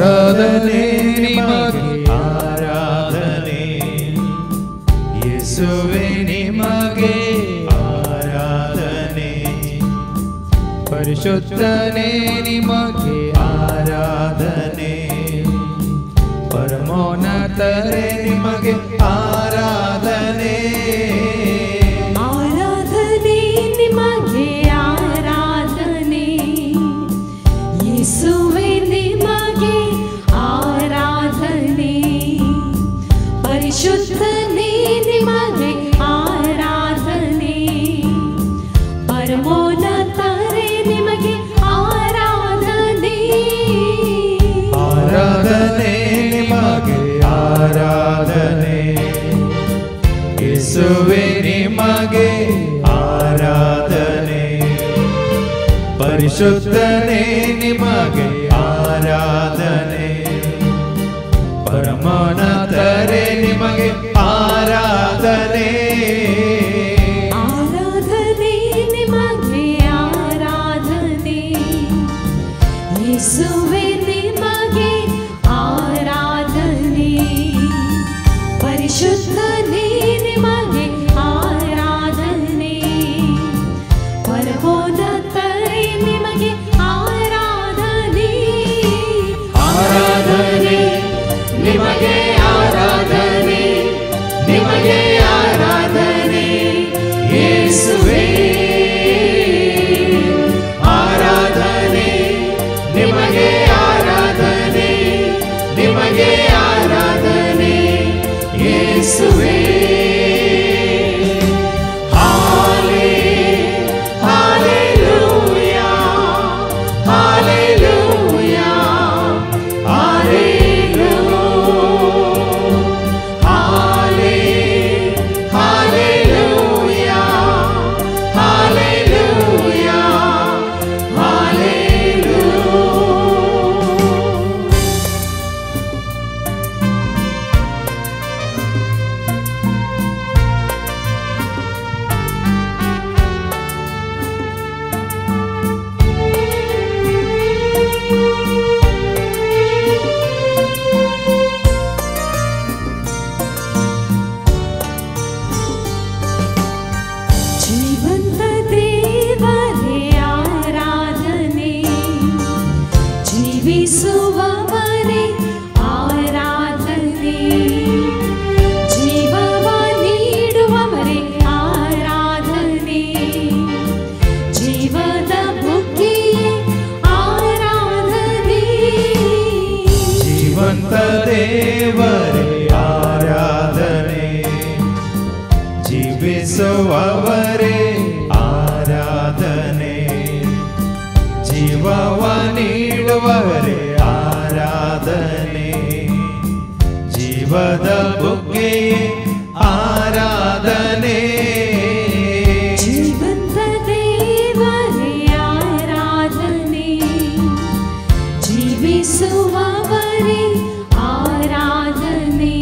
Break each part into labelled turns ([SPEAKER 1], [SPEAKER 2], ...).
[SPEAKER 1] ಆರಾಧನೆ ನಿಮಗೆ ಆರಾಧನೆ ಯೇಸುವೇ ನಿಮಗೆ ಆರಾಧನೆ ಪರಿಶುದ್ಧನೇ ನಿಮಗೆ ಆರಾಧನೆ ಪರಮೋನ್ನತರೇ ನಿಮಗೆ ಆರಾಧನೆ
[SPEAKER 2] ಆರಾಧನೆ ನಿಮಗೆ ಆರಾಧನೆ ಯೇಸುವೇ ನಿಮಗೆ ಆರಾಧನೆ ಪರಿಶುದ್ಧನೇ ನಿಮಗೆ ಆರಾಧನೆ ಪರಮೋನ್ನತರೇ ನಿಮಗೆ ಆರಾಧನೆ
[SPEAKER 1] ಆರಾಧನೆ ನಿಮಗೆ ಆರಾಧನೆ ಯೇಸುವೇ ನಿಮಗೆ ಆರಾಧನೆ ಪರಿಶುದ್ಧನೇ ನಿಮಗೆ ಆರಾಧನೆ ಪರಮೋನ್ನತರೇ ನಿಮಗೆ ಆರಾಧನೆ
[SPEAKER 2] ಆರಾಧನೆ ನಿಮಗೆ ಆರಾಧನೆ ಯೇಸುವೇ ನಿಮಗೆ ಆರಾಧನೆ ಪರಿಶುದ್ಧನೇ ನಿಮಗೆ ಆರಾಧನೆ ಪರಮೋನ್ನತರೇ ನಿಮಗೆ ಆರಾಧನೆ
[SPEAKER 1] ಆರಾಧನೆ ನಿಮಗೆ ಆರಾಧನೆ ನಿಮಗೆ ಆರಾಧನೆ ಯೇಸುವೇ ಆರಾಧನೆ ನಿಮಗೆ ಆರಾಧನೆ ನಿಮಗೆ ಆರಾಧನೆ ಯೇಸುವೇ ಹಾಲೆಲೂಯಾ ಹಾಲೆಲೂಯಾ
[SPEAKER 2] ಜೀವಂತ ದೇವರೇ ಆರಾಧನೆ ಜೀವಿಸುವವರೇ ಆರಾಧನೆ ಜೀವವ ನೀಡುವವರೇ ಆರಾಧನೆ ಜೀವದ ಬುಗ್ಗೆಯೇ ಆರಾಧನೆ
[SPEAKER 1] ಜೀವಂತ ದೇವರೇ ಆರಾಧನೆ ಜೀವಿಸುವವರೇ ಆರಾಧನೆ ಜೀವವ ನೀಡುವವರೇ ಆರಾಧನೆ ಜೀವದ ಬುಗ್ಗೆಯೇ ಆರಾಧನೆ
[SPEAKER 2] ಜೀವಂತ ದೇವರೇ ಆರಾಧನೆ ಜೀವಿಸುವವರೇ ಆರಾಧನೆ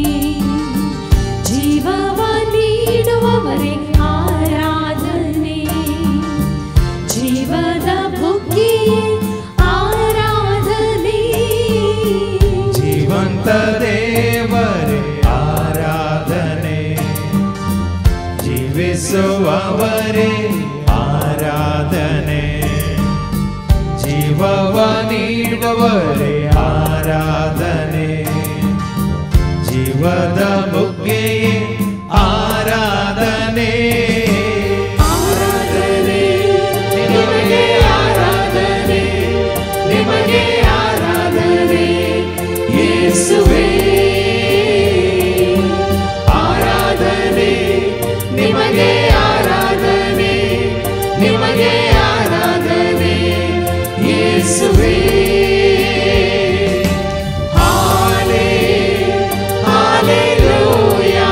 [SPEAKER 2] ಜೀವವ ನೀಡುವವರೇ ಆರಾಧನೆ ಜೀವದ ಬುಗ್ಗೆಯೇ ಆರಾಧನೆ
[SPEAKER 1] ಜೀವಂತ ದೇವರೇ ಆರಾಧನೆ ಜೀವಿಸುವವರೇ ಆರಾಧನೆ ಜೀವವ ನೀಡುವವರೇ ಆರಾಧನೆ ಜೀವದ ಬುಗ್ಗೆಯೇ ಆರಾಧನೆ ಆರಾಧನೆ ನಿಮಗೆ ಆರಾಧನೆ ನಿಮಗೆ ಆರಾಧನೆ ಯೇಸುವೇ ಆರಾಧನೆ ನಿಮಗೆ ಆರಾಧನೆ ನಿಮಗೆ ಆರಾಧನೆ ಯೇಸುವೇ ಹಾಲೆಲೂಯಾ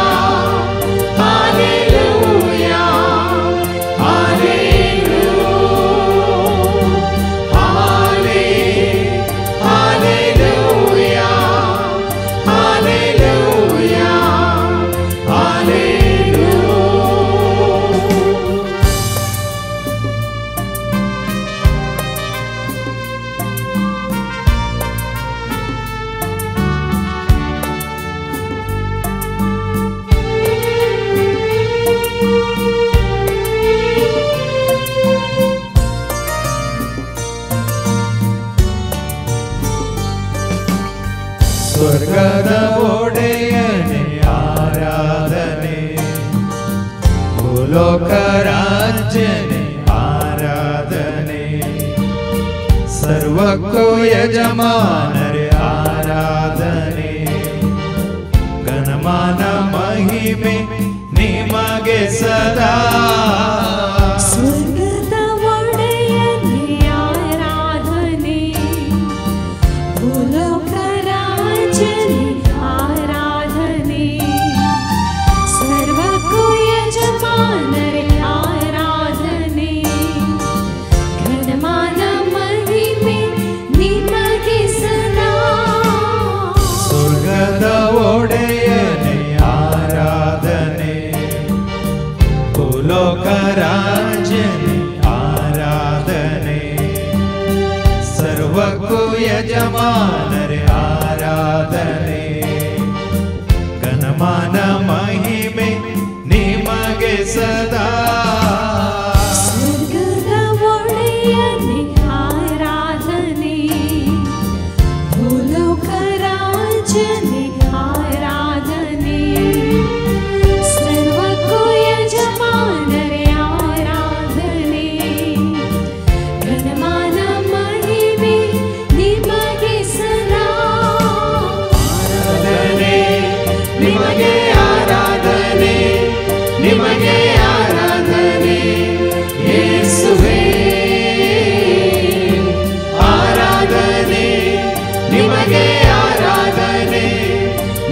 [SPEAKER 1] ಭೂಲೋಕ ರಾಜ್ಯನೇ ಆರಾಧನೆ, ಸರ್ವಕ್ಕೂ ಯಜಮಾನರೇ ಆರಾಧನೆ, ಘನಮಾನ ಮಹಿಮೆ ನಿಮಗೆ ಸದಾ.
[SPEAKER 2] ಸ್ವರ್ಗದ ಒಡೆಯನೇ ಆರಾಧನೆ, ಭೂಲೋಕ ರಾಜ್ಯನೇ ಆರಾಧನೆ, ಸರ್ವಕ್ಕೂ ಯಜಮಾನರೇ ಆರಾಧನೆ, ಘನಮಾನ ಮಹಿಮೆ ನಿಮಗೆ ಸದಾ.
[SPEAKER 1] ಸ್ವರ್ಗದ ಒಡೆಯನೇ ಆರಾಧನೆ, ಭೂಲೋಕ ರಾಜ್ಯನೇ ಆರಾಧನೆ, ಸರ್ವಕ್ಕೂ ಯಜಮಾನರೇ ಆರಾಧನೆ, ಘನಮಾನ ಮಹಿಮೆ ನಿಮಗೆ ಸದಾ.
[SPEAKER 2] ಸ್ವರ್ಗದ ಒಡೆಯನೇ ಆರಾಧನೆ, ಭೂಲೋಕ ರಾಜ್ಯನೇ ಆರಾಧನೆ, ಸರ್ವಕ್ಕೂ ಯಜಮಾನರೇ ಆರಾಧನೆ, ಘನಮಾನ ಮಹಿಮೆ ನಿಮಗೆ ಸದಾ.
[SPEAKER 1] ಆರಾಧನೆ ನಿಮಗೆ, ಆರಾಧನೆ ನಿಮಗೆ, ಆರಾಧನೆ ಯೇಸುವೇ. ಆರಾಧನೆ ನಿಮಗೆ, ಆರಾಧನೆ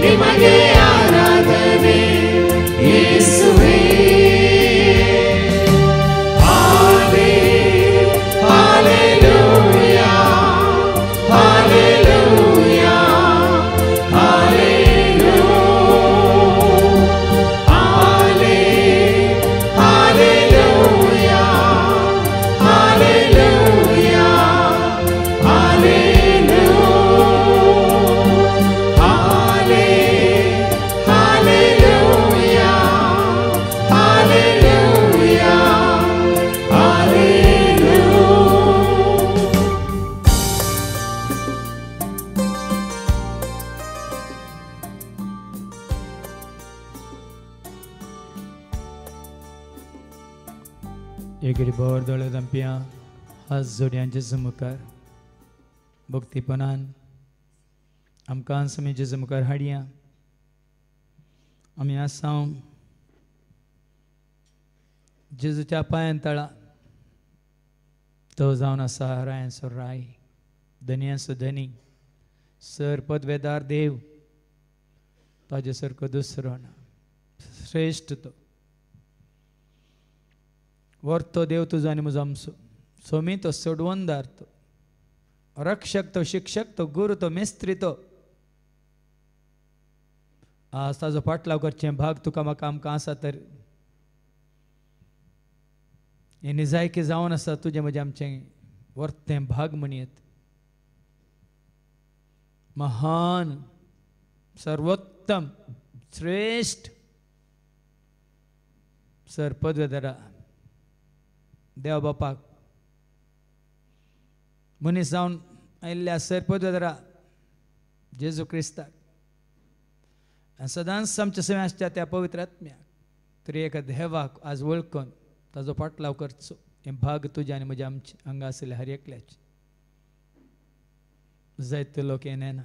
[SPEAKER 1] ನಿಮಗೆ, ಆರಾಧನೆ ಯೇಸುವೇ. ಹಾಲೆಲೂಯಾ, ಹಾಲೆಲೂಯಾ,
[SPEAKER 3] एगरी बोर दळे दंपिया हात जोड्यां जेजू मुखार भक्तीपणान आमकां समी जेजू मुखार हाडया. आमी आसां जेजूच्या पांयां तळा. तो जावन आसा रायांचो राय, धनयांचो धनी, सर पदवेदार देव. ताजे सारको दुसरो ना. श्रेष्ठ तो वर्तो देव तुजो आनी म्हजो आमचो. सोमी तो, सोडवणदार तो, रक्षक तो, शिक्षक तो, गुरू तो, मेस्त्री तो. आज ताजो पाटलाव करचे भाग तुका म्हाका आमकां आसा तर हे निजायकी जावन आसा तुजें म्हजें आमचें वर्तें भाग म्हणयत. महान, सर्वोत्तम, श्रेष्ठ सर पदवेदारा देव बापाक मनीस जावन आयिल्ल्या सर पदवेदारा जेजू क्रिस्ताक आनी सदांच आमच्या सगळ्यांच्या त्या पवित्र आत्म्याक तरी एका देवाक आज वळखून ताजो पाटलाव करचो. हे भाग तुजे आनी म्हजे आमचे हांगा आशिल्ले हर एकल्याचे. जायते लोक हें नेना,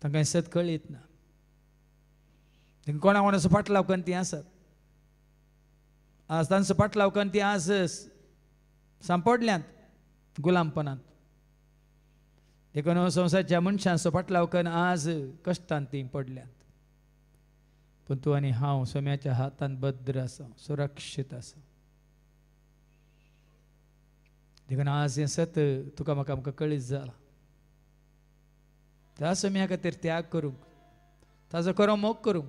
[SPEAKER 3] तांकां सत कळीत ना. कोणा कोणाचो पाटलाव करून तीं आसात. आज तांचो पाटलाव करून तीं आज सांपडल्यांत गुलामपणांत. देखून संवसाराच्या मनशांचो पाटलाव करून आज कश्टांत तीं पडल्यांत. पूण तूं आनी हांव सोम्याच्या हातांत भद्र आसा, सुरक्षीत आसा. देखून आज हें सत तुका म्हाका आमकां कळीत जाला. त्या सोम्या खातीर त्याग करूंक, ताजो खरो मोग करूंक,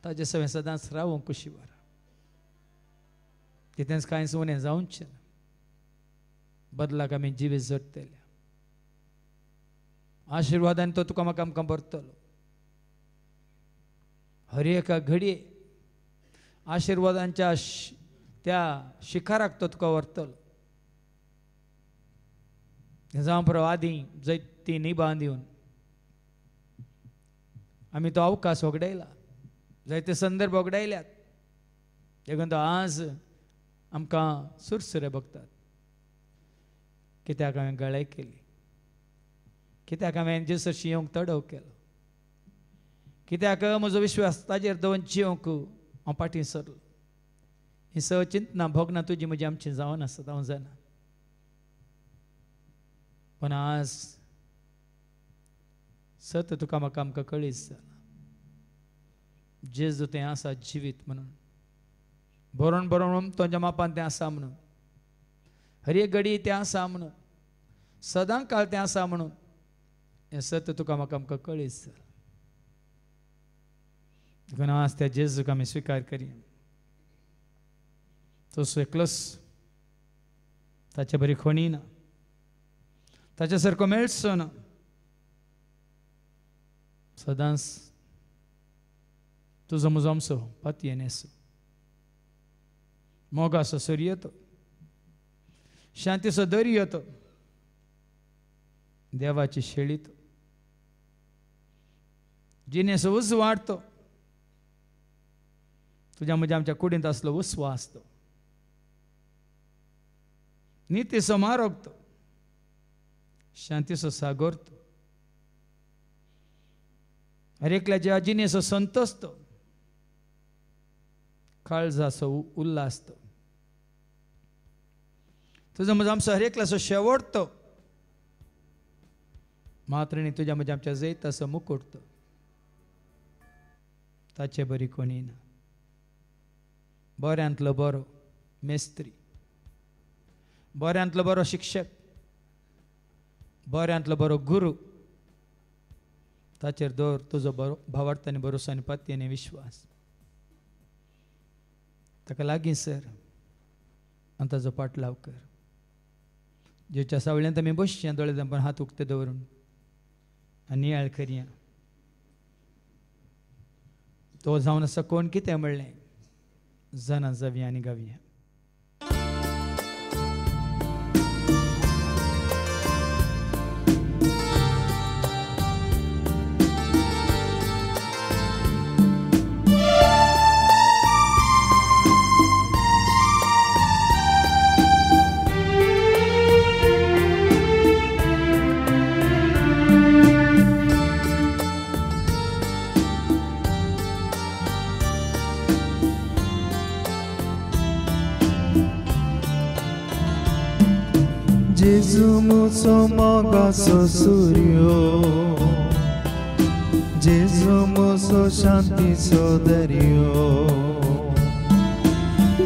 [SPEAKER 3] ताजे सवें सदांच रावूंक कुशीवर. कितेंच कांयच उणें जावचें ना. बदलाक आमी जिवीत जोडटले. आशिर्वादान तो तुका म्हाका आमकां भरतलो. हर एका घडये आशिर्वादांच्या त्या शिखराक तो तुका व्हरतलो. जावं पुरो आदीं जैती निबां दिवन आमी तो अवकाश वगडायला, जायते संदर्भ वगडायल्यात. देखून तो आज आमकां सुरसुरे भोगतात. कित्याक हांवें गळाय केली, कित्याक हांवें जेसरशी येवंक तडव केलो, कित्याक म्हजो विश्वास ताजेर दवरून जिवंक हांव फाटीं सरलो. ही सगळी चिंतना भोगना तुजी म्हजी आमची जावन आसत, हांव जाणा. पण आज सत तुका म्हाका आमकां कळीस जाला जेजू तें आसा जिवीत म्हणून, बरोवन बरोवन तुज्या मापान तें आसा म्हणून, हर एक घडी तें आसा म्हणून, सदां काळ तें आसा म्हणून हें सत्य तुका म्हाका आमकां कळीस जाला. देखून आज त्या जेजूक आमी स्विकार करया. तो एकलोच, ताचे बरी कोणी ना, ताचे सारको मेळचो ना. सदांच तुजो म्हजो आमचो पातयेन येसो, मोगाचो सूर्य तो, शांतीचो दर्यो तो, देवाची शेळी तो, जिणेचो उजवाड तो, तुज्या म्हज्या आमच्या कुडींत आसलो उस्वास तो, नितीचो मार्ग तो, शांतीचो सागर तो, हर एकल्याच्या जिणेचो संतोष तो, काळजाचो उल्हास तो, तुजो म्हजो आमचो हर एकल्याचो शेवट तो, मात्र न्ही तुज्या म्हज्या आमच्या जैताचो मुकुट तो, ताचे बरी कोणी ना. बऱ्यांतलो बरो मेस्त्री, बऱ्यांतलो बरो शिक्षक, बऱ्यांतलो बरो गुरू, ताचेर दवर तुजो बरो भावार्थांनी भरोसो आनी पातयेनी विश्वास. ताका लागीं सर आनी ताजो पाटलाव कर. जेच्या सावळ्यांत आमी बसचें दोळे धांपून हात उक्ते दवरून आनी नियाळ करया. तो जावन आसा कोण कितें म्हणलें जाणा जावया आनी गावया.
[SPEAKER 1] Gesù muso mogaso suryo, Gesù muso shanti sodaryo,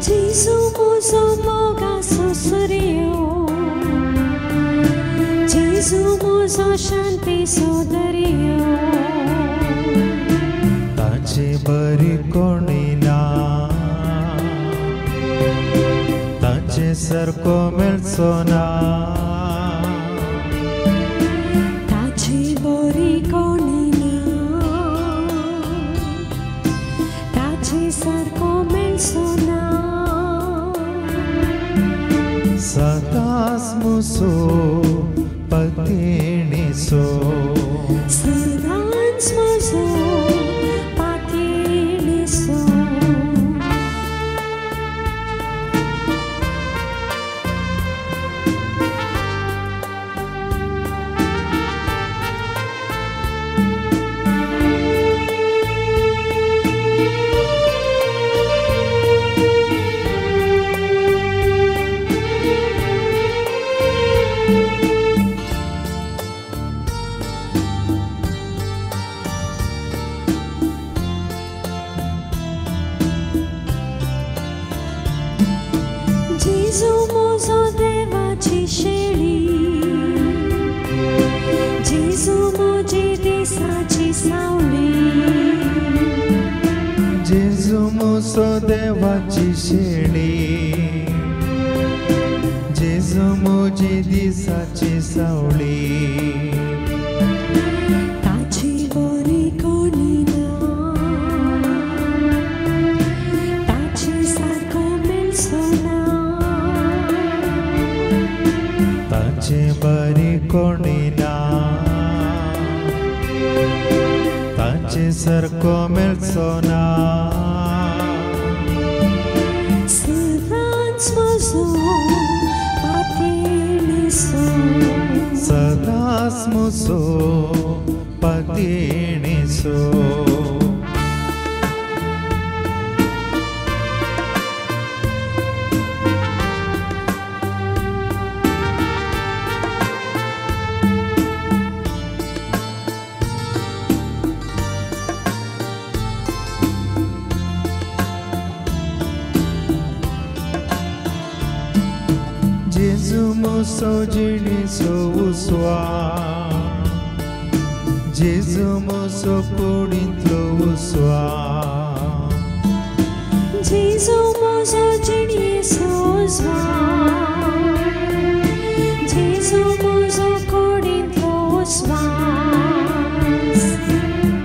[SPEAKER 2] Gesù muso mogaso suryo, Gesù muso shanti sodaryo,
[SPEAKER 1] tache bari konina, tache sarko meltsona. Sadas muso patini so,
[SPEAKER 2] Sadas muso patini so. Gesù muso devaci sceli, Gesù muji disaci sauli,
[SPEAKER 1] Gesù muso devaci sceli, Gesù muji disaci sauli.
[SPEAKER 2] taci bori konina, taci sarko melsona,
[SPEAKER 1] tache bari konina, tache sarko meltsona. पतीणीसो Jesu muso jini so uswa Jesu muso pudintlo uswa
[SPEAKER 2] Jesu muso jini so uswa Jesu muso pudintlo uswa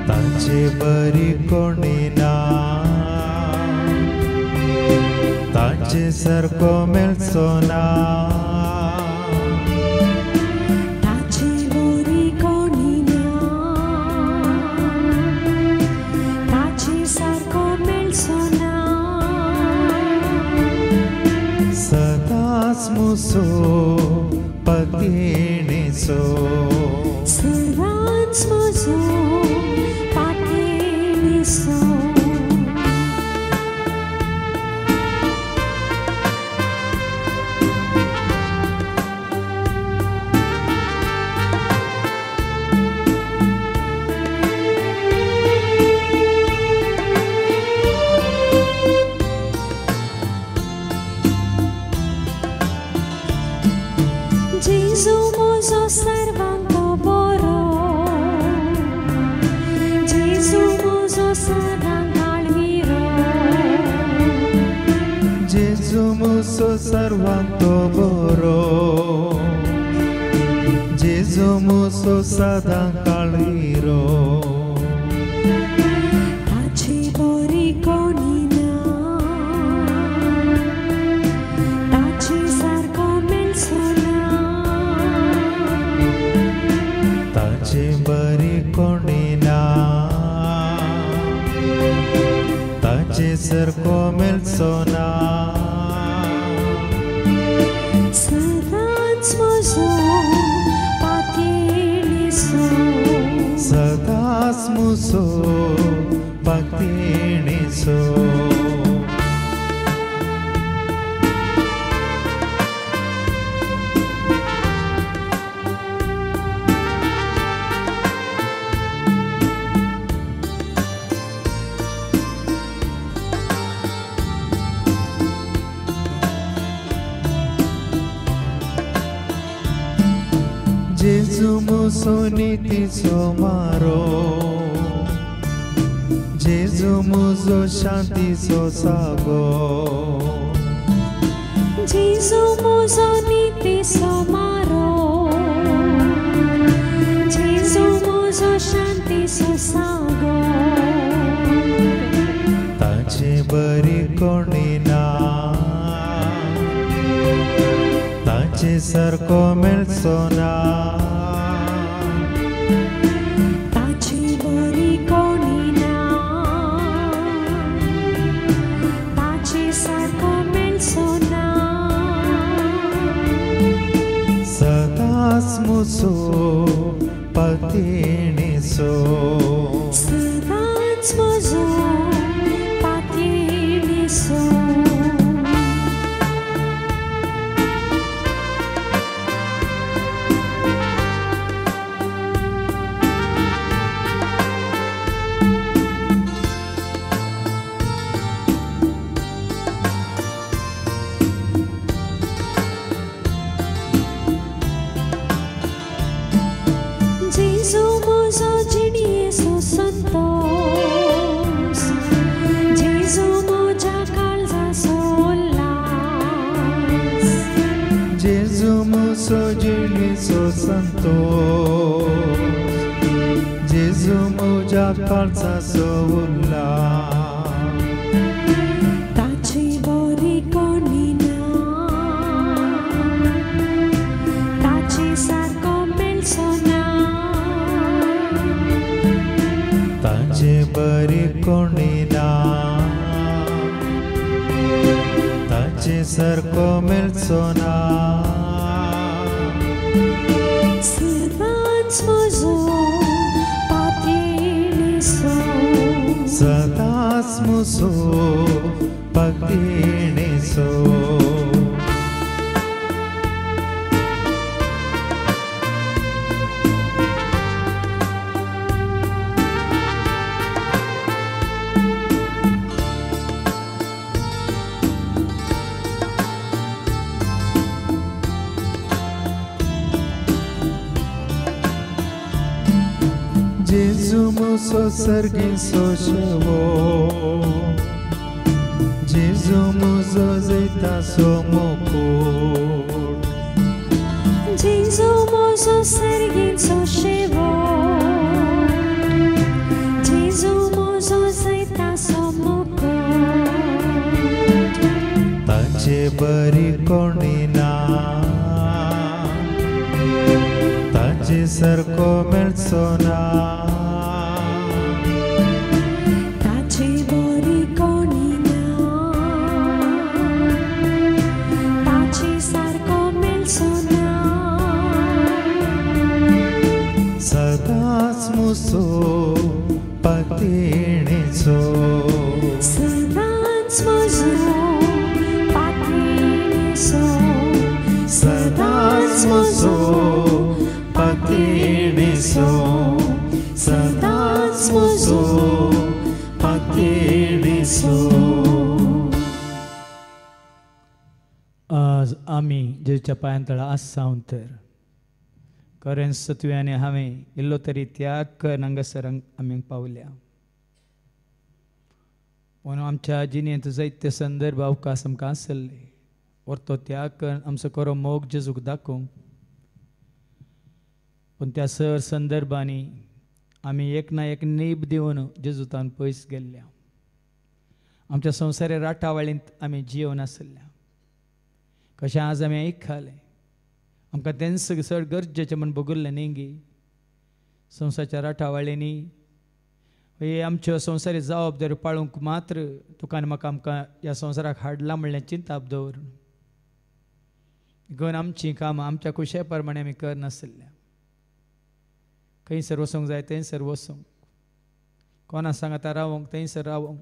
[SPEAKER 1] Tache bari konina Tache sarko melsona
[SPEAKER 2] Tache bori konina Tache sarko melsona
[SPEAKER 1] Sadas muso patieniso
[SPEAKER 2] Servants muso pateniso Jesu muso servanto boro Jesu muso sadangalviro
[SPEAKER 1] Jesu muso sarvanto boro Jesu muso sadankaliro
[SPEAKER 2] Tache bori konina Tache sarko melsona
[SPEAKER 1] Tache bari konina Tache sarko melsona
[SPEAKER 2] Servants muso pateniso
[SPEAKER 1] Sadas muso patieniso Jesu muso niti somaro Jesu muso shanti so sago
[SPEAKER 2] Jesu muso niti somaro Jesu muso shanti so sago
[SPEAKER 1] Tache bari konina Tache sarko melsona
[SPEAKER 2] Tache bori konina Tache sarko melsona
[SPEAKER 1] Sadas muso patieniso
[SPEAKER 2] Servants muso pateniso Jesu muso jini so santos Jesu moja calza solas
[SPEAKER 1] Jesu muso jini so santos Jesu muja calza sola
[SPEAKER 2] Tache bori konina Tache sarko melsona
[SPEAKER 1] Tache bari konina Tache sarko melsona
[SPEAKER 2] Servants muso pateniso
[SPEAKER 1] muso pagdini so Gesù muso sergin so shevo Gesù muso zeta so mokut
[SPEAKER 2] Gesù muso sergin so shevo Gesù muso zeta so mokut
[SPEAKER 1] Tace bari konina Tace sarko melsona Muso patini so
[SPEAKER 2] Sedans muso patini so
[SPEAKER 1] Sedans muso patini so Sedans muso patini so
[SPEAKER 3] आज आम्ही जेच्या पायांतळा आसांव तर कारण सत्व्याने हांवें इल्लो तरी त्याग कर हांगासर आमी पावल्या पूण आमच्या जिणेंत जायते संदर्भ अवकाश आमकां आसले और तो त्याग कर आमचो खरो मोग जेजूक दाखोवंक पूण त्या सर संदर्भांनी आमी एक ना एक नीब दिवन जेजूतान पयस गेल्ल्या आमच्या संवसारी राटावळींत आमी जिवन आसल्या कशें आज आमी आयकले आमकां तेंच चड गरजेचें म्हण बगुल्लें न्ही गी संवसाराच्या राटावळींनी हे आमच्यो संवसारी जबाबदारी पाळूंक मात्र तुका म्हाका आमकां ह्या संवसाराक हाडला म्हणलें चिंताप दवरून घेवन आमचीं कामां आमच्या कुशे प्रमाणे आमी करनासल्या खंयसर वचूंक जाय थंयसर वचूंक कोणा सांगता रावूंक थंयसर रावूंक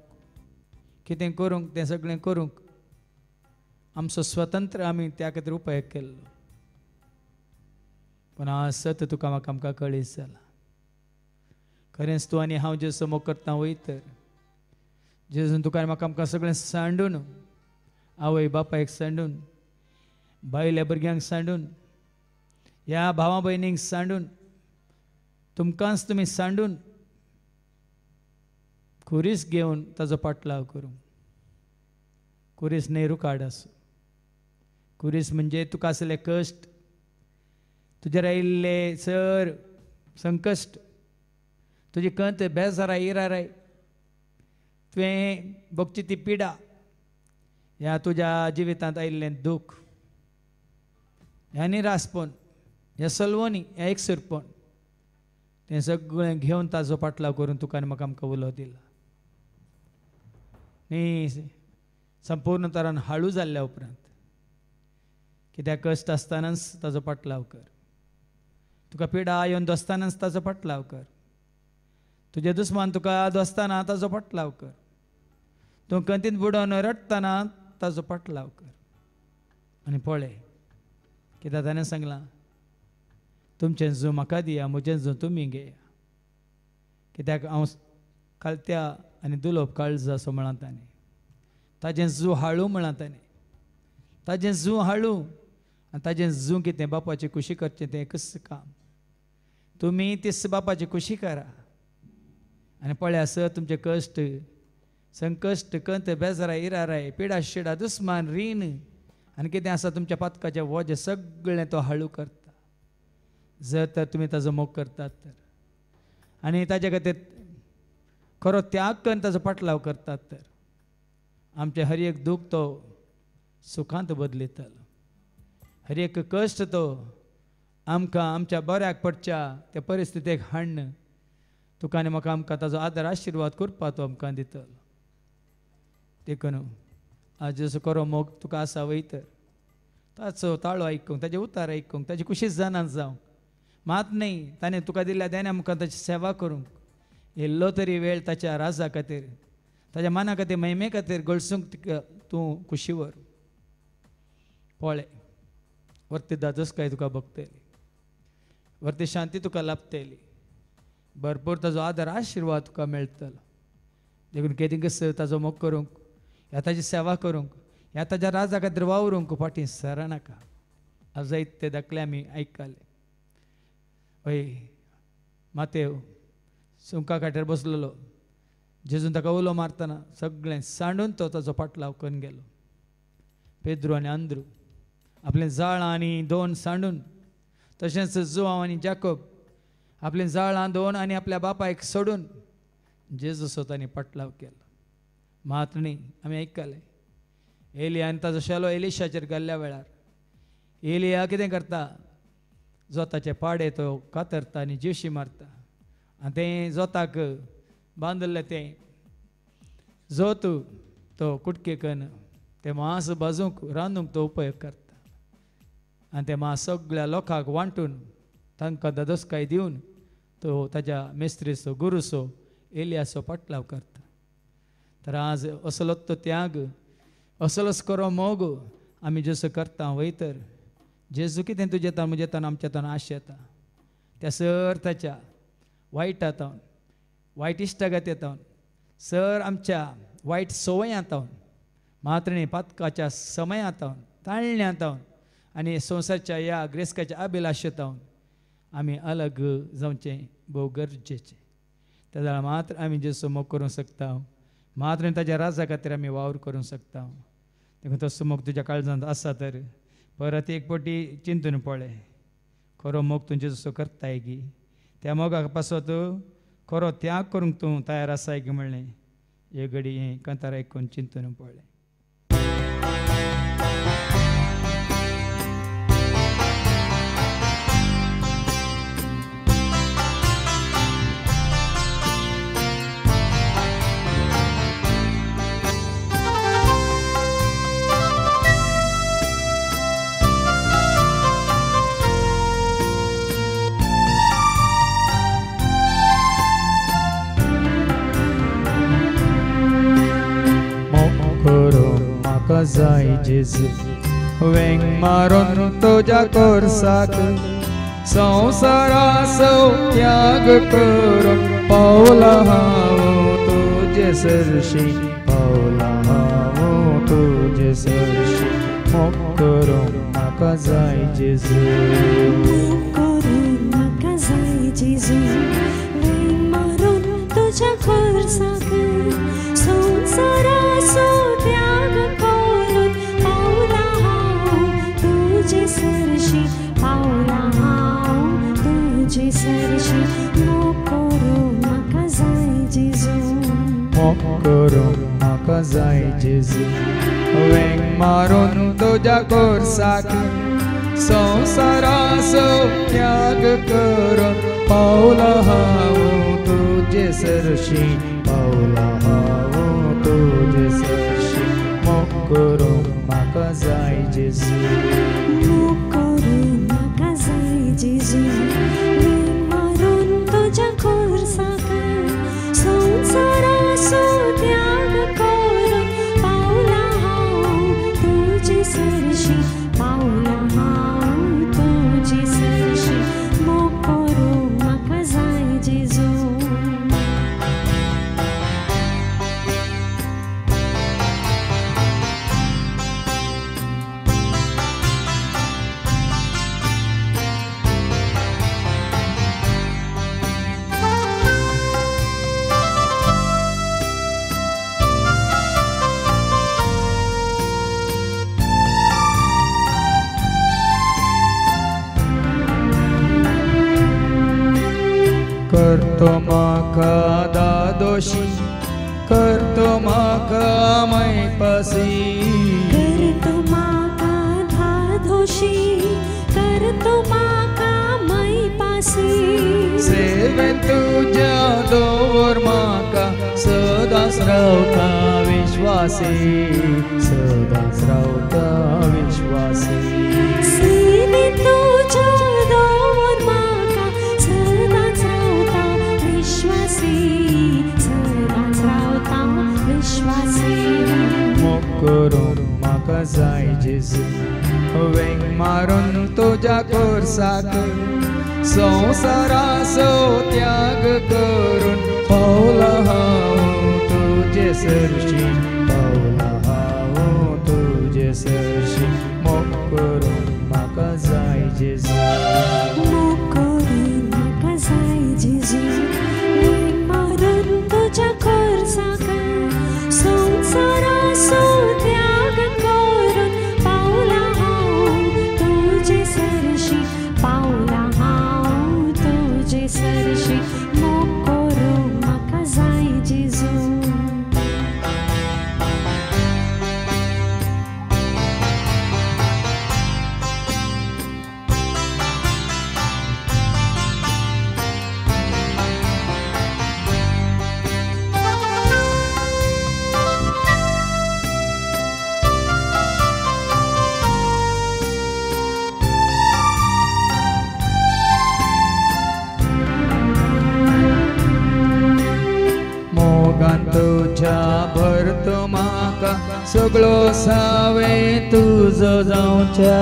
[SPEAKER 3] कितें करूंक तें सगळें करूंक आमचो स्वतंत्र आमी त्या खातीर उपाय केल्लो पूण आज सत तुका म्हाका आमकां कळीस जाला खरेंच तूं आनी हांव जेजू मोग करता वयतर जेजून तुका म्हाका आमकां सगळें सांडून आवय बापायक सांडून बायल्या भुरग्यांक सांडून ह्या भावा भयणींक सांडून तुमकांच तुमी सांडून खुरीस घेवन ताजो पाटलाव करूं खुरीस नेहरू काड आसूं खुरीस म्हणजे तुका आसले कश्ट तुजेर आयिल्ले सर संकश्ट तुजी कंत बेजाराय इराराय तुवें भोगची ती पिडा ह्या तुज्या जिवितांत आयिल्लें दूख ह्या निरासपण ह्या सलवणी ह्या एकसुरपण तें सगळें घेवन ताजो पाटलाव करून तुका आनी म्हाका आमकां उलो दिला न्ही संपूर्ण तरान हाळू जाल्ल्या उपरांत कित्याक कश्ट आसतनाच ताजो पाटलाव कर तुका पिडा येवन दोस्तानाच ताजो पाटलाव कर तुजे दुस्मान तुका दोस्ताना ताजो पाटलाव कर तूं कंतीन बुडोवन रडटना ताजो पाटलाव कर आनी पळय कित्याक ताणें सांगलां तुमचें जू म्हाका दिया म्हजें जू तुमी घेया कित्याक हांव कालत्या आनी दुलोप काळज असो म्हळां ताणें ताजें जू हाळू म्हळां ताणें ताजें जू हाळू आनी ताजें जू कितें बापाची खुशी करचें तें एकच काम तुमी तीस बापाची खुशी करा आनी पळया सर तुमचे कश्ट संकश्ट कंत बेजाराय इराराय पिडा शिडा दुस्मान रीण आनी कितें आसा तुमच्या पातकाचें वजें सगळें तो हाळू करता जर तर तुमी ताजो मोग करतात तर आनी ताजे खातीर खरो त्याग करून ताजो पाटलाव करतात तर आमचें हर एक दूख तो सुखांत बदलितलो हर एक कश्ट तो आमकां आमच्या बऱ्याक पडच्या त्या परिस्थितीक हाडन तुका आनी म्हाका आमकां ताजो आदर आशिर्वाद करपा तो आमकां दितलो देखून आज जसो खरो मोग तुका आसा वयतर ताचो ताळो आयकूंक ताजे उतार आयकूंक ताजी खुशी जाणां जावंक मात न्ही ताणें तुका दिल्ल्या देणे आमकां ताची सेवा करूंक इल्लो तरी वेळ ताच्या राजा खातीर ताज्या मना खातीर महिमे खातीर गळसूंक तूं कुशीवर पळय वरती दादोसकाय तुका भोगतली वरती शांती तुका लाभतली भरपूर ताजो आदर आशिर्वाद तुका मेळटलो देखून केदींकस ताजो मोग करूंक ह्या ताजी सेवा करूंक ह्या ताज्या राजा खातीर वावरूंक फाटीं सरनाका आज ते दाखले आमी आयकले हय मातेव सुंका काट्यार बसलेलो जेजून ताका उलो मारतना सगळें सांडून तो ताजो पाटलाव करून गेलो पेद्रू आनी आंद्रू आपलें जाळां आनी दोन सांडून तशेंच जुआंव आनी जाकोब आपलें जाळां दोन आनी आपल्या बापायक सोडून जेजू स्वतांनी पाटलाव केलो महात्णी आमी आयकले एलिया आनी ताजो शेलो एलिशाचेर घाल्ल्या वेळार एलिया कितें करता जोताचे पाडे तो कातरता आनी जिवशी मारता आनी तें जोताक बांदल्लें तें जोत तो कुटकेकन तें मांस भाजूंक रांदूंक तो उपयोग करता आनी तें मांस सगळ्या लोकांक वांटून तांकां दादोसकाय दिवन तो ताज्या मेस्त्रीचो गुरूचो एलियाचो पाटलाव करता तर आज असलो तो त्याग असलोच करो मोग आमी जसो करता वयतर जेजू कितें तुजें तान म्हजें तान आमच्या तान आश येता त्या सर ताच्या वायटांत वायट इश्टागत सर आमच्या वायट संवयांत मात्रेणी पातकाच्या समयांत ताळण्यांत आनी संवसारच्या ह्या ग्रेस्काच्या अभिलाशेंत आमी अलग जावचें भोव गरजेचें त्या वेळार मात्र आमी जेजू मोग करूंक शकता मात्र ताज्या राजा खातीर आमी वावर करूंक शकता देखून तसो मोग तुज्या काळजांत आसा तर परत एक फावटी चिंतून पळय खरो मोग तूं जेजू करताय गी त्या मोगाक पासत खरो त्याग करूंक तूं तयार आसाय गी म्हणलें हे घडी हें कांतार आयकून चिंतून पळय
[SPEAKER 1] जाय जेजू वेंग मारून तुज्या कोर्साक संवसाराचो त्याग करून पावला हांव तुजे सरशी पावला हांव तुजे सरशी मोग करूंक म्हाका जाय जेजू
[SPEAKER 2] मोग करूंक म्हाका जाय जेजू वेंग मारून तुज्या कोर्साक संवसाराचो त्याग करून पावला हांव तुजे सरशी पावला हांव तुजे सरशी मोग करूंक म्हाका जाय जेजू
[SPEAKER 1] मोग करूंक म्हाका जाय जेजू वेंग मारून तुज्या कोर्साक संवसाराचो त्याग करून पावला हांव तुजे सरशी पावला हांव तुजे सरशी मोग करूंक म्हाका जाय जेजू
[SPEAKER 2] मोग करूंक म्हाका जाय जेजू वेंग मारून तुज्या कोर्साक संवसाराचो त्याग करून पावला हांव तुजे सरशी पावला हांव तुजे सरशी मोग करूंक म्हाका जाय जेजू
[SPEAKER 1] करतो म्हाका दादोशी करतो म्हाका मैपासी
[SPEAKER 2] करतो म्हाका धादोशी करतो म्हाका मैपासी
[SPEAKER 1] सेवेन तुज्या दवर म्हाका सदांच रावता विश्वासी सदांच रावता विश्वासी
[SPEAKER 2] सेवेन तुज्या दवर म्हाका सदांच रावता विश्वासी सदांच रावता
[SPEAKER 3] करून म्हाका जाय जेजू वेंग मारून तुज्या कोर्साक संवसाराचो त्याग करून पावला हांव तुजे सरशी पावला हांव तुजे सरशी मोग करून म्हाका जाय जेजू
[SPEAKER 2] मोग करून म्हाका जाय जेजू वेंग मारून तुज्या कोर्साक संवसाराचो त्याग करून पावला हांव तुजे सरशी पावला हांव तुजे सरशी मोग करून म्हाका जाय जेजू
[SPEAKER 3] मोगान तुज्या भरतो म्हाका सगळो सावे तुजो जावच्या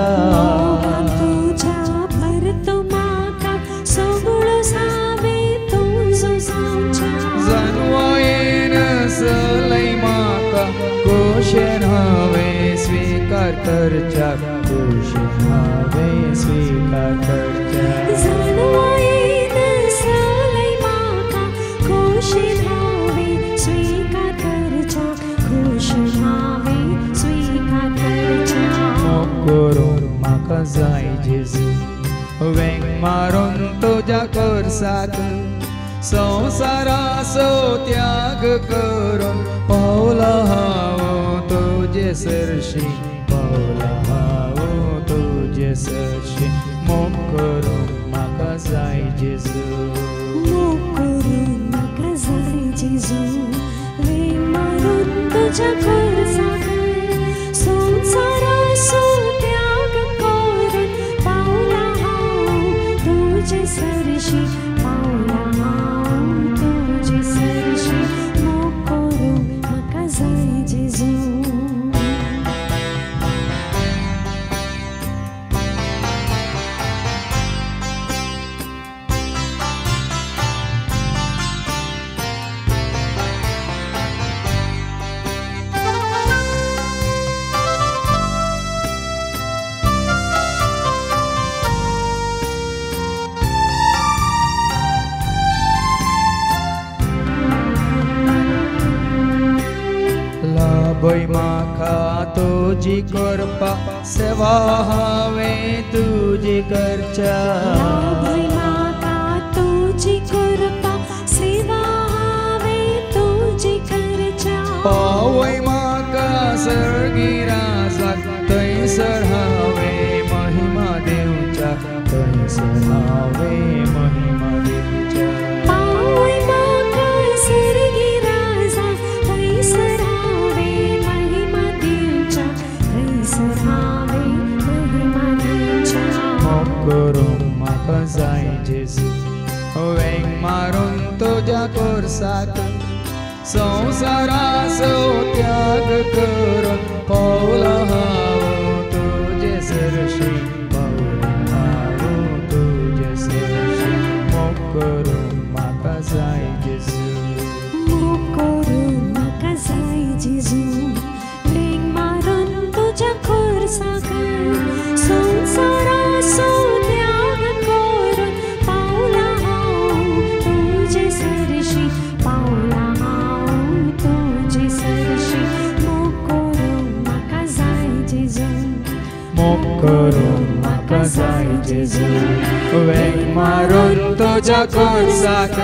[SPEAKER 2] तुझ्या भरतो म्हाका सगळो सावे तुजो जावच्या
[SPEAKER 3] जानवायेन सलय म्हाका कुशेन हांवें स्वीकार करच्या कुशेन हांवें स्वीकार करच्या
[SPEAKER 2] जानवायेन सलय म्हाका कुशीन हांवें स्वीकार करच्या कुशीन हांवें स्वीकार करच्या
[SPEAKER 3] मोग करून म्हाका जाय जेजू वेंग मारून तुज्या कोर्साक संवसाराचो त्याग करून पावला हांव तुजे सरशी पावला हांव तुजे सरशी मोग करून म्हाका जाय जेजू
[SPEAKER 2] मोग करून म्हाका जाय जेजू वेंग मारून तुज्या कोर्साक संवसाराचो त्याग करून पावला हांव तुजे सरशी पावला हांव तुजे सरशी मोग करून म्हाका जाय जेजू
[SPEAKER 3] लाभय म्हाका तुजी करपा सेवा हांवें तुजी करच्या
[SPEAKER 2] लाभय म्हाका तुजी करपा सेवा हांवें तुजी करच्या
[SPEAKER 3] पावय म्हाका सर्गी राजाक थंयसर हांवें महिमा देवच्या थंयसर हांवें महिमा देवच्या
[SPEAKER 2] पावय म्हाका सर्गी राजा थंयसर हांवें महिमा दिवच्या थंयसर हांवें महिमा दिवच्या
[SPEAKER 3] मोग करून म्हाका जाय जेजू वेंग मारून तुज्या कोर्साक संवसाराचो त्याग करून पावला हांव तुजे सरशी पावला हांव तुजे सरशी मोग करून म्हाका जाय जेजू
[SPEAKER 2] मोग करून म्हाका जाय जेजू वेंग मारून तुज्या कोर्साक संवसाराचो त्याग करून पावला हांव तुजे सरशी पावला हांव तुजे सरशी मोग करून म्हाका जाय जेजू
[SPEAKER 3] मोग करून म्हाका जाय जेजू वेंग मारून तुज्या कोर्साक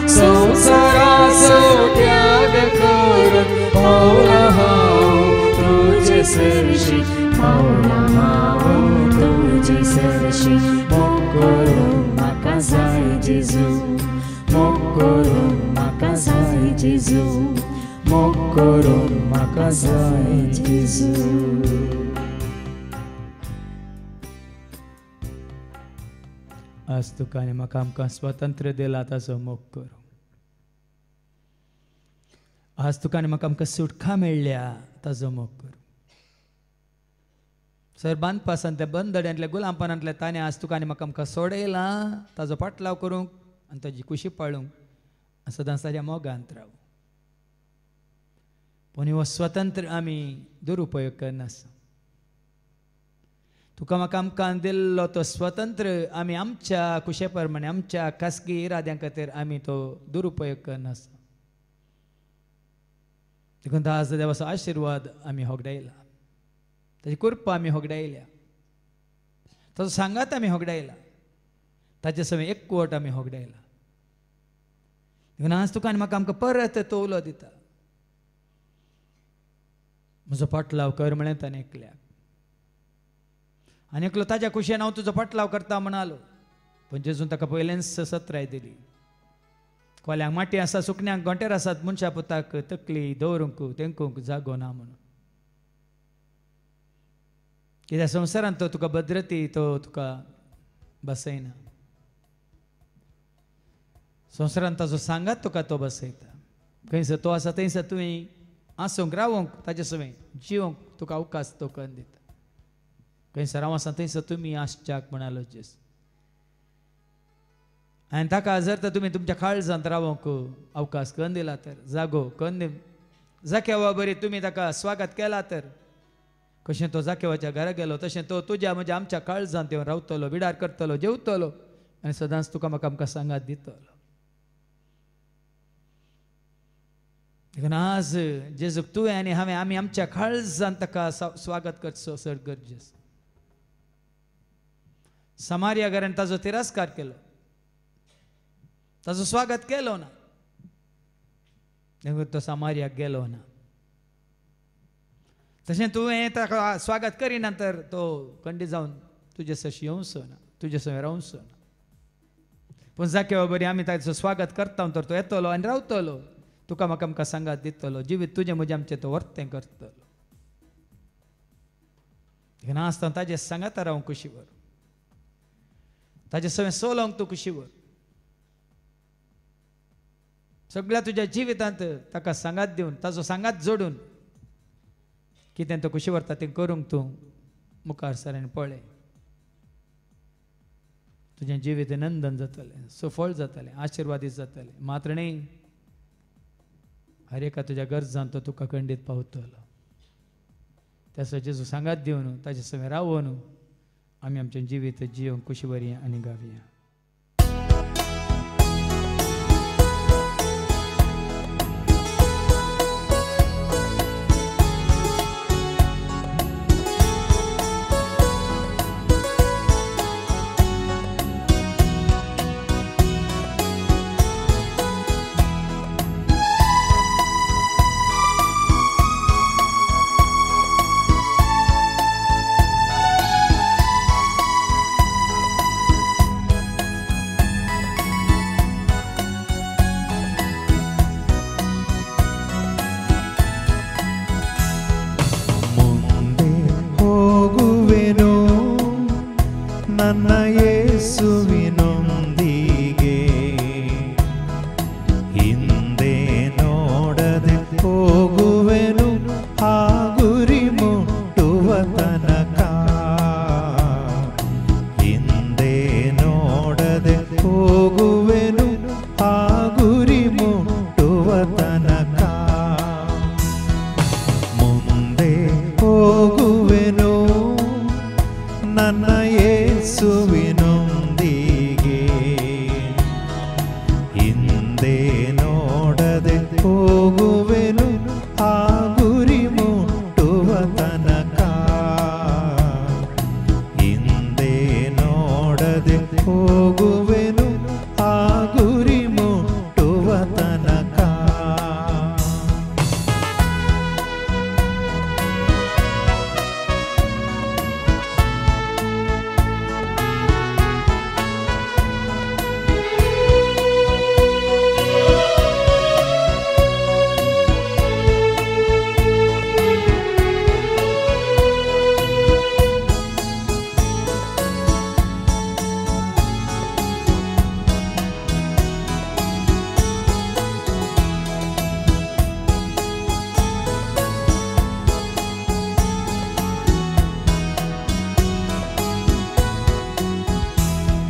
[SPEAKER 3] संवसाराचो त्याग करून पावला हांव तुजे सरशी पावला हांव तुजे सरशी मोग करून म्हाका जाय जेजू मोग करून म्हाका जाय जेजू मोग करून म्हाका जाय जेजू आज तुका आनी म्हाका आमकां स्वातंत्र्य दिलां ताचो मोग करूं आज तुका आनी म्हाका आमकां सुटका मेळ्ळ्या ताजो मोग करूं. सर बांदपासान त्या बंदड्यांतल्या गुलामपणांतल्या ताणें आज तुका आनी म्हाका आमकां सोडयला ताजो पाटलाव करूंक आनी ताजी खुशी पाळूंक आनी सदांच ताज्या मोगांत रावूं. पूण हो स्वतंत्र आमी दुरुपयोग करनासा. तुका म्हाका आमकां दिल्लो तो स्वतंत्र आमी आमच्या खुशे प्रमाणे आमच्या खासगी इराद्यां खातीर आमी तो दुरुपयोग करनासा. देखून आज देवाचो आशिर्वाद आमी होगडायला, ताजी कृपा आमी होगडायल्या, ताजो सांगात आमी होगडायला, ताचे सवय एकवट आमी होगडायला. देखून आज तुका आनी म्हाका आमकां परत तो उलो दिता, म्हजो पाटलाव कर म्हळें ताणें एकल्याक. आनी एकलो ताज्या कुशेन हांव तुजो पाटलाव करता म्हणालो. पण जेजून ताका पयलेंच सत्राय दिली. कोल्याक माटी आसा, सुकण्यांक गोंटेर आसात, मनशा पुताक तकली दवरूंक तेंकूंक जागो ना म्हणून. कित्याक संवसारांत तो तुका भद्रती तो तुका बसयना. संवसारांत ताजो सांगात तुका तो बसयता. खंयसर तो आसा थंयसर तुवें आसूंक रावूंक ताजे सवय जिवंक तुका अवकाश तो करून दिता. खंयसर हांव आसा थंयसर तुमी आसच्याक म्हणालो जेस. आनी ताका जर तर तुमी तुमच्या काळजांत रावूंक अवकाश करून दिला तर, जागो करून जाकेवा बरी तुमी ताका स्वागत केला तर, कशें तो जाकेवाच्या घरा गेलो तशें तो तुज्या म्हणजे आमच्या काळजांत येवन रावतलो, विडार करतलो, जेवतलो आनी सदांच तुका म्हाका आमकां सांगात दितलो. देखून आज जेजूक तुवें आनी हांवें आमी आमच्या काळजांत ताका स्वागत करचो सर गरजेचो. समारिया घरान ताजो तिरस्कार केलो, ताजो स्वागत केलो ना, देखून तो समारियाक गेलो ना. तशें तुवें ताका स्वागत करिना तर तो खंडी जावन तुजे सशी येवचो ना, तुजे सवय रावचो ना. पूण जाकेवा बरी आमी ताचो स्वागत करता तर तो येतलो आनी रावतलो, तुका म्हाका आमकां सांगात दितलो, जिवीत तुजें म्हजें आमचें तो वर्तें करतलो. देखून आसता ताजे सांगात रावंक कुशीवर, ताजे सवय सोलोवंक तूं कुशीवर. सगळ्या तुज्या जिवितांत ताका सांगात दिवन, ताजो सांगात जोडून कितें तो कुशी व्हरता तें करूंक तूं मुखार सरेन पळय. तुजें जिवीत नंदन जातलें, सफळ जातलें, आशिर्वादीत जातलें. मात्र न्ही, हर एका तुज्या गरजांत तो तुका खंडीत पावतलो. त्याचो जेजू सांगात दिवन ताचे सवय रावून आमी आमचें जिवीत जियोंक कुशी बरी आनी गावया.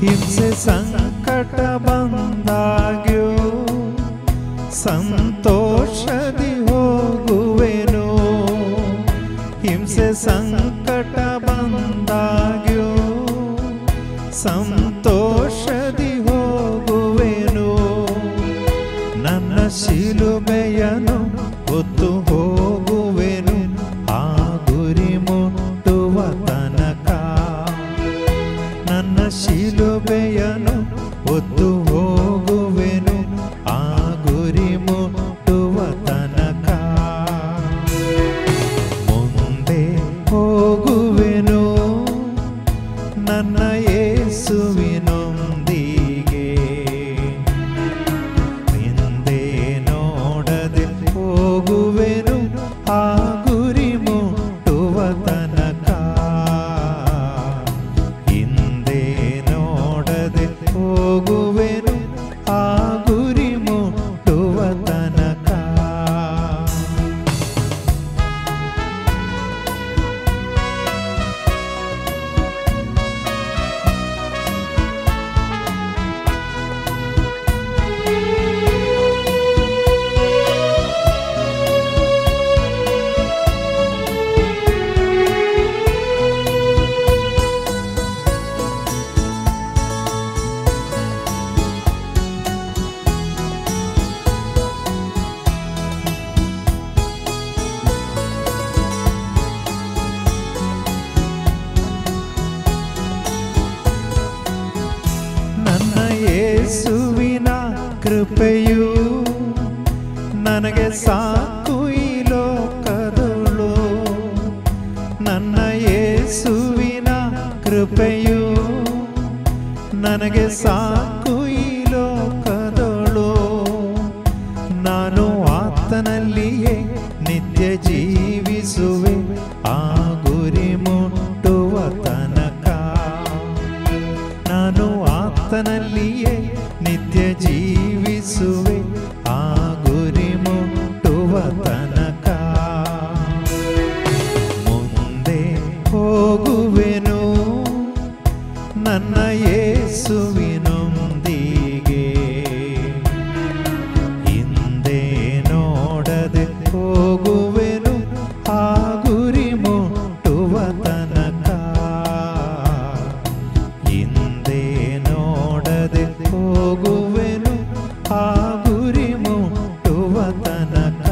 [SPEAKER 4] ಹಿಂಸೆ ಸಂಕಟ ಬಂದಾಗ್ಯೂ ಸಂತೋಷದಿ ಹೋಗುವೆನು. ಹಿಂಸೆ ಸಂಕಟ ಬಂದಾಗ್ಯೂ ಸಂತೋಷದಿ ಹೋಗುವೆನು. ನನ್ನ ಶಿಲುಬೆಯನ್ನು ಹೊತ್ತು ಹೋಗುವೆನು ಆ ಗುರಿ ಮುಟ್ಟುವ ತನಕ. ನನ್ನ ಶಿಲುಬೆಯನ್ನು ಹೊತ್ತು ಹೋಗುವೆನು ಆ ಗುರಿ ಮುಟ್ಟುವ ತನಕ. ಮುಂದೆ ಹೋಗುವೆನು ನನ್ನ ಯೇಸುವಿನೊಂದಿಗೆ. ಹಿಂದೆ ನೋಡದೆ ಹೋಗುವೆನು ಆ ಗುರಿ ಮುಟ್ಟುವ ತನಕ. ಹಿಂದೆ ನೋಡದೆ ಹೋಗುವೆನು ಆ ಗುರಿ ಮುಟ್ಟುವ ತನಕ. ನನ್ನ ಯೇಸುವಿನ ಕೃಪೆಯು ನನಗೆ ಸಾಕು ಈ ಲೋಕದಳು. ನನ್ನ ಯೇಸುವಿನ ಕೃಪೆಯು ನನಗೆ ಸಾಕು ಈ ಲೋಕದಳು. ನಾನು ಆತನಲ್ಲಿಯೇ ನಿತ್ಯ ಜೀವಿಸುವೆ ಆ ಗುರಿ ಮುಟ್ಟುವ ತನಕ. ನಾನು ಆತನಲ್ಲಿಯೇ ನಿತ್ಯ ಜೀವಿಸುವೆ ಆ ಗುರಿ ಮುಟ್ಟುವ ತನಕ. ಮುಂದೆ ಹೋಗುವೆನು ನನ್ನ ಯೇಸುವಿನೊಂದಿಗೆ. ಹಿಂದೆ ನೋಡದೆ ಹೋಗುವೆನು ಆ ಗುರಿ ಮುಟ್ಟುವ ತನಕ. ಹಿಂದೆ ನೋಡದೆ ಹೋಗುವೆನು ಆ ಗುರಿ ಮುಟ್ಟುವ ತನಕ.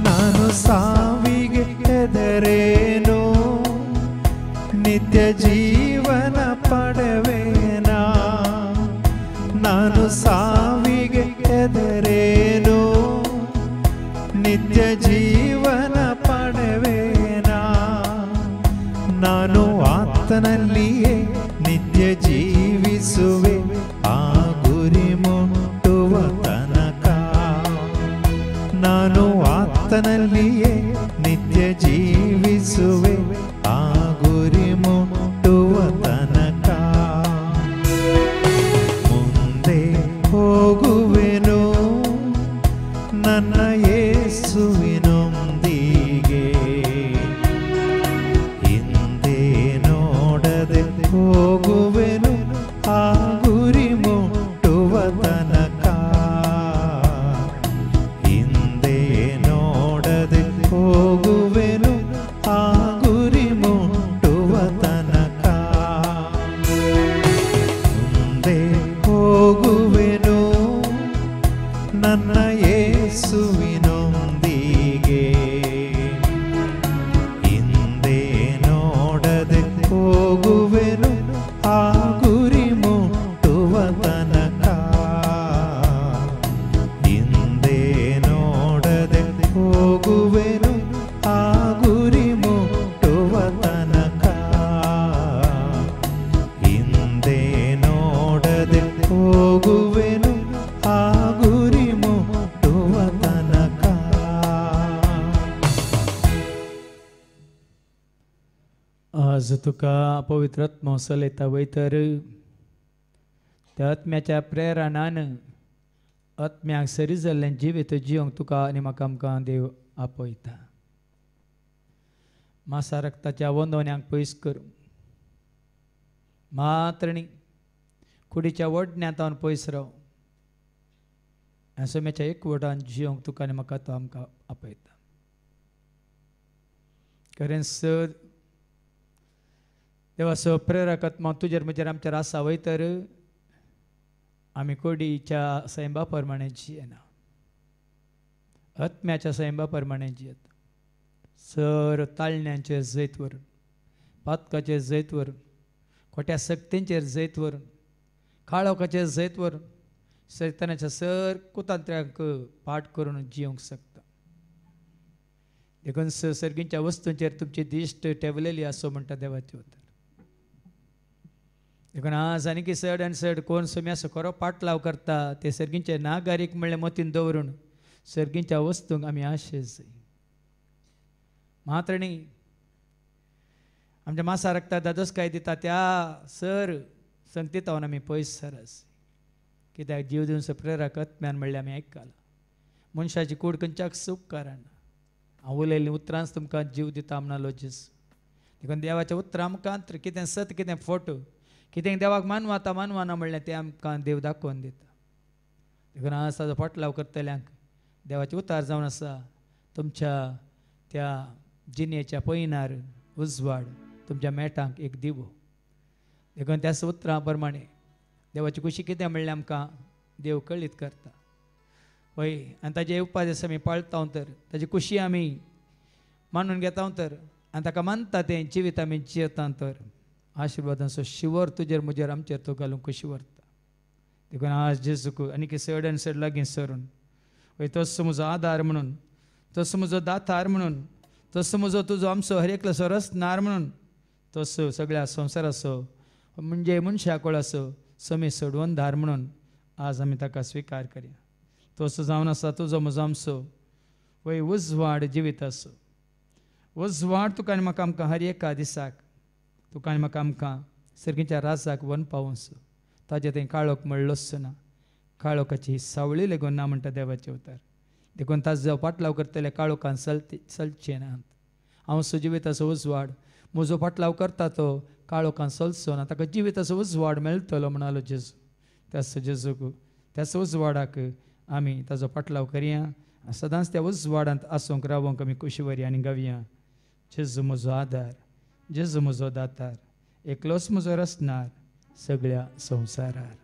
[SPEAKER 4] ನಾನು ಸಾವಿಗೆ ಹೆದರೇನು, ನಿತ್ಯ ಜೀವನ ಪಡೆವೇನಾ. ನಾನು ಸಾವಿಗೆ ಹೆದರೇನು, ನಿತ್ಯ ಜೀವನ ಪಡೆವೇನಾ. ನಾನು ಆತನಲ್ಲಿಯೇ ನಿತ್ಯ ಜೀವಿಸುವೆ ಆ ಗುರಿ ಮುಟ್ಟುವ ತನಕ. ನಾನು ಆತನಲ್ಲಿಯೇ ನಿತ್ಯ ಜೀವಿಸುವೆ ಆ ಗುರಿ ಮುಟ್ಟುವ ತನಕ. ಮುಂದೆ ಹೋಗುವೆನು ನನ್ನ ಯೇಸುವಿನ ಹೋಗುವೆನು ಆ ಗುರಿ ಮುಟ್ಟುವ ತನಕ.
[SPEAKER 3] आज तुका पवित्र आत्मा चलयता वयतर त्या आत्म्याच्या प्रेरणान आत्म्याक सरी जाल्लें जिवीत जियोंक तुका आनी म्हाका आमकां देव आपयता. मासा रक्ताच्या वंदोन्यांक पयस कर, मात्र न्ही कुडीच्या वडण्यांत पयस राव. ह्या सोम्याच्या एकवटान जियोंक तुका आनी म्हाका तो आमकां आपयता. खरें सद देवाचो प्रेरक आत्मा तुजेर म्हजेर आमचेर आसा वयतर आमी कोडीच्या सैंबा प्रमाणे जियेना, आत्म्याच्या सैंबा प्रमाणे जियेता. सर ताळण्यांचेर जैत व्हरून, पातकाचेर जैत व्हरून, खोट्या सक्तींचेर जैत व्हरून, काळोखाचेर जैत व्हरून सैतानाच्या सर कुतांत्र्यांक पाठ करून जियोंक शकता. देखून सर्गींच्या वस्तूंचेर तुमची दिश्ट ठेवलेली आसो म्हणटा देवाचे उतर. देखून आज आनी की सड आनी सड कोण सोम्याचो खरो पाटलाव करता ते सर्गींचे नागारीक म्हणलें मतीन दवरून सर्गींच्या वस्तूंक आमी आशेज जाय. मात्र न्ही आमच्या मासा रक्ता दादोसकाय दिता त्या सर संगतीतावन आमी पयस सरस. कित्याक जीव दिवचो प्रेरक आत्म्यान म्हणलें आमी आयकलां. मनशाची कूड खंयच्याक सूख कारण हांव उलयल्लीं उतरांच तुमकां जीव दिता म्हणलो जेजू. देखून देवाच्या उतरां आमकां कितें सत कितें फोट कितें देवाक मानवाता मानवाना म्हणलें तें आमकां देव दाखोवन दिता. देखून आज ताजो पाटलाव करतल्यांक देवाचें उतार जावन आसा. तुमच्या त्या जिणेच्या पयनार उजवाड, तुमच्या मेटांक एक दिवो. देखून त्या उतरां प्रमाणे देवाची खुशी कितें म्हणलें आमकां देव कळीत करता वय. आनी ताजे उपादेश आमी पाळटा तर ताजी खुशी आमी मानून घेता तर आनी ताका मानता तें जिवीत आमी जियेता तर आशिर्वादाचो शिवर तुजेर म्हजेर आमचेर तो घालून खुशी व्हरता. देखून आज जेजूक आनी सड आनी सड लागीं सरून वय तसो म्हजो आदार म्हणून, तसो म्हजो दातार म्हणून, तसो म्हजो तुजो आमचो हर एकलो रसनार म्हणून, तसो सगळ्या संवसाराचो म्हणजे मनशा कोळाचो समी सोडवनदार म्हणून आज आमी ताका स्विकार करया. तसो जावन आसा तुजो म्हजो आमचो वय उजवाड जिवीत आसो. उजवाड तुका आनी म्हाका आमकां हर एका दिसाक तुका आनी म्हाका आमकां सर्गीच्या राजाक वन पावूंसो. ताजे थंय काळोख म्हणलोच ना, काळोखाची सावळी लेगून ना म्हणटा देवाचे उतार. देखून ताजो पाटलाव करतले काळोखान चलचे ना. हांव सो जिविताचो उजवाड म्हजो पाटलाव करता तो काळोखान चलचो ना, ताका जिविताचो उजवाड मेळटलो म्हणालो जेजू. त्याच जेजूक त्याच उजवाडाक आमी ताजो पाटलाव करया. सदांच त्या उजवाडांत आसूंक रावोंक आमी खुशी व्हरया आनी गावया. जेजू म्हजो आदार, जेजू म्हजो दातार, एकलोच म्हजो रसनार सगळ्या संवसारार.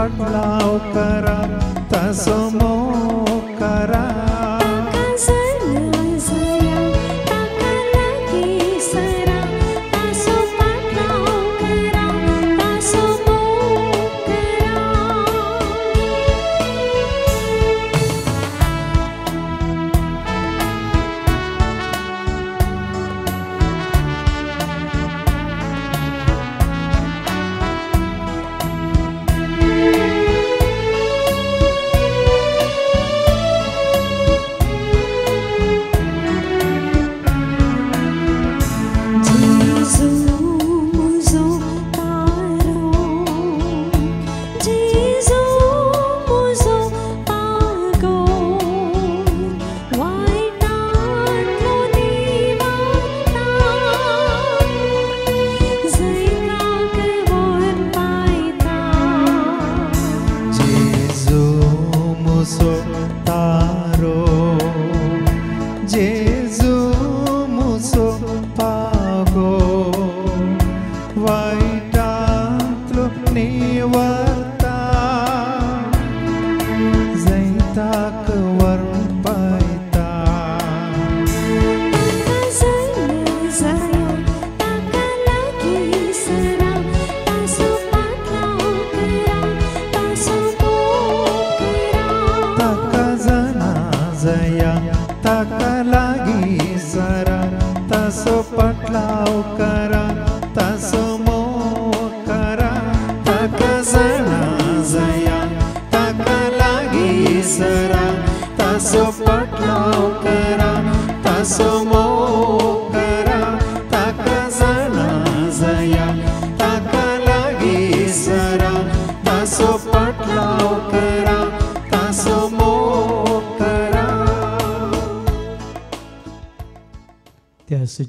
[SPEAKER 4] पटलाव करा तसो मोग करा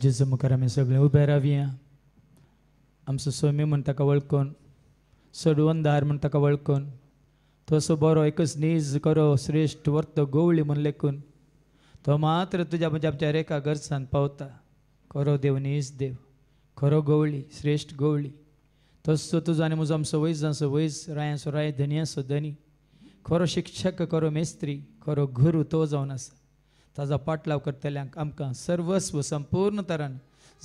[SPEAKER 3] जेजू मुखार आमी सगळे उबे रावया आमचो सोम्य म्हण ताका वळखून सडवंदार म्हण ताका वळखून तो असो बरो एकच नीज करो श्रेश्ठ वर्त गवळी म्हण लेखून तो मात्र तुज्या म्हणजे आमच्या रेखा गरजान पावता खरो देव नीज देव खरो गवळी श्रेश्ठ गवळी तसो तुजो आनी म्हजो आमचो वैजांचो वैज रायांचो राय धनयाचो धनी खरो शिक्षक खरो मेस्त्री खरो गुरू तो जावन आसा ताजो पाटलाव करतल्यांक आमकां सर्वस्व संपूर्ण तरान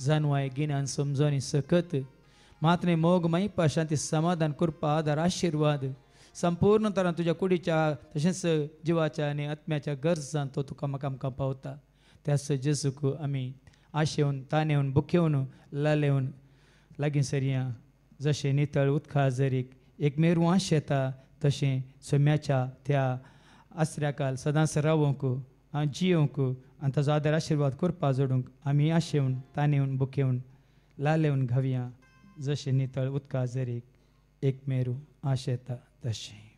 [SPEAKER 3] जाणवाय गिन्यान समजोनी सकत मात्र मोग मायपा शांती समाधान कृपा आदार आशिर्वाद संपूर्ण तरान तुज्या कुडीच्या तशेंच जिवाच्या आनी आत्म्याच्या गरजां तो तुका म्हाका आमकां पावता त्याच जेजूक आमी आशेवन तानेवन बुखेवन लालेवन लागीं सरया जशें नितळ उदका जरीक एक मेरू आश येता तशें सोम्याच्या त्या आसऱ्याकाल सदांच रावूंक जियोंक आनी ताजो आदार आशिर्वाद करपा जोडूंक आमी आशेवन तानेवन बुखेवन लालेवन घावया जशें नितळ उदका जरीक एक मेरू आश येता तशें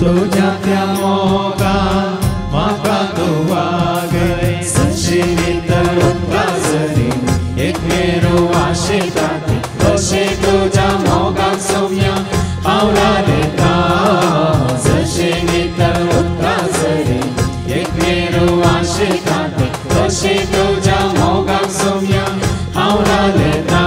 [SPEAKER 4] तुझ्या त्या मोगा म्हाका तू वागय सशे नितळ उद्गाजरी एकमेव आशेताती जशे तुझ्या मोगात सौम्य पावलालेता जशे नितळ उद्गाजरी एकमेव आशेताती जशे तुझ्या मोगात सौम्य पावलालेता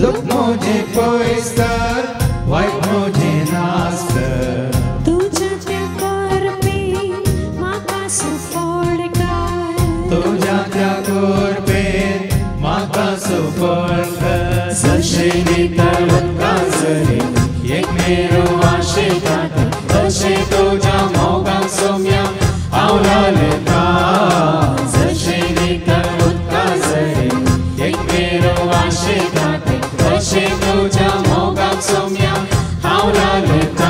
[SPEAKER 2] दुःख मुझे पयस कर वाईट मुझे नाश कर
[SPEAKER 5] तुझ्या त्या करपेन म्हाका सुफळ कर
[SPEAKER 2] तुझ्या त्या कोरपेन म्हाका सुफळ कर
[SPEAKER 4] जशे नितळ उद्गाजरी एकमेव आशेताती जशे तुझ्या मोगात सौम्य पावलालेता जशे नितळ उद्गाजरी एकमेव आशेताती जशे तुझ्या मोगात सौम्य पावलालेता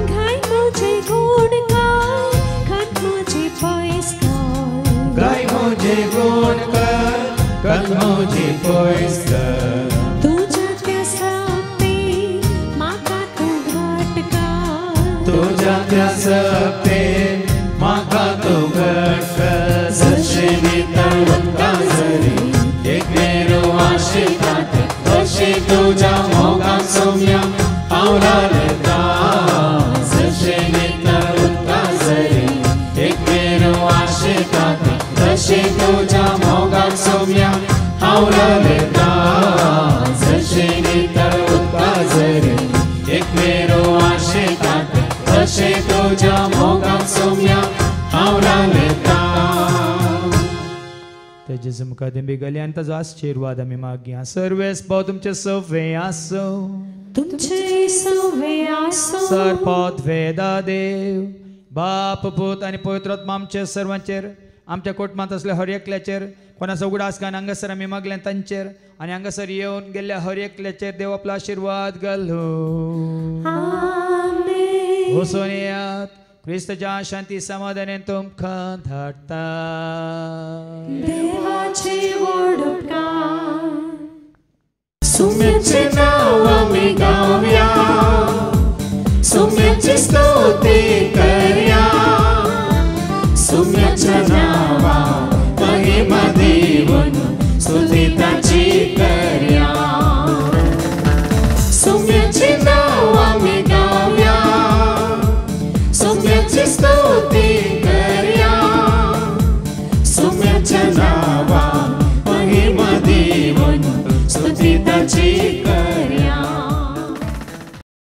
[SPEAKER 5] घाय मुझे गुण कर खत मुझे पयस कर
[SPEAKER 2] गाय मुझे गुण कर कद मुझे पयस कर
[SPEAKER 5] तुझ्या त्या सपेन म्हाका तू घट कर
[SPEAKER 2] तुझ्या त्या सपेन म्हाका तू घट कर
[SPEAKER 4] जशे नितळ उद्गाजरी एकमेव आशेताती जशे तुझ्या मोगात सौम्य पावलालेता जशे नितळ उद्गाजरी एकमेव आशेताती जशे तुझ्या मोगात सौम्य पावलालेता जशे नितळ उद्गाजरी एकमेव आशेताती जशे तुझ्या मोगात सौम्य पावलालेता
[SPEAKER 3] तेजे मुखार बिगल्यान ताजो आशीर्वाद आमी मागया सर्वेस पाव तुमचे सवे आसो
[SPEAKER 5] तुमचे सवे आसो
[SPEAKER 3] सरपद वेदा देव बाप पूत आनी पवित्र आत्मा आमचे सर्वांचेर आमच्या कुटुंबात असल्या हर एकल्याचेर कोणाचो उगडास घालन हांगासर आमी मागले तांचेर आनी हांगासर येवन गेल्ल्या हर एकल्याचेर देव आपलो आशीर्वाद घालो
[SPEAKER 5] आमेन
[SPEAKER 3] वचून येयात क्रिस्ताच्या शांती समाधानान तुमकां धाडटा
[SPEAKER 5] देवाचे व्हड उपकार
[SPEAKER 4] सुम्याचे नाव आमी गावया सुम्याची स्तुती करया सुम्याच्या नावा महिमा देवन स्तुती ताची करया सुम्याचे नाव आमी गावया सुम्याची स्तुती करया सुम्याच्या नावा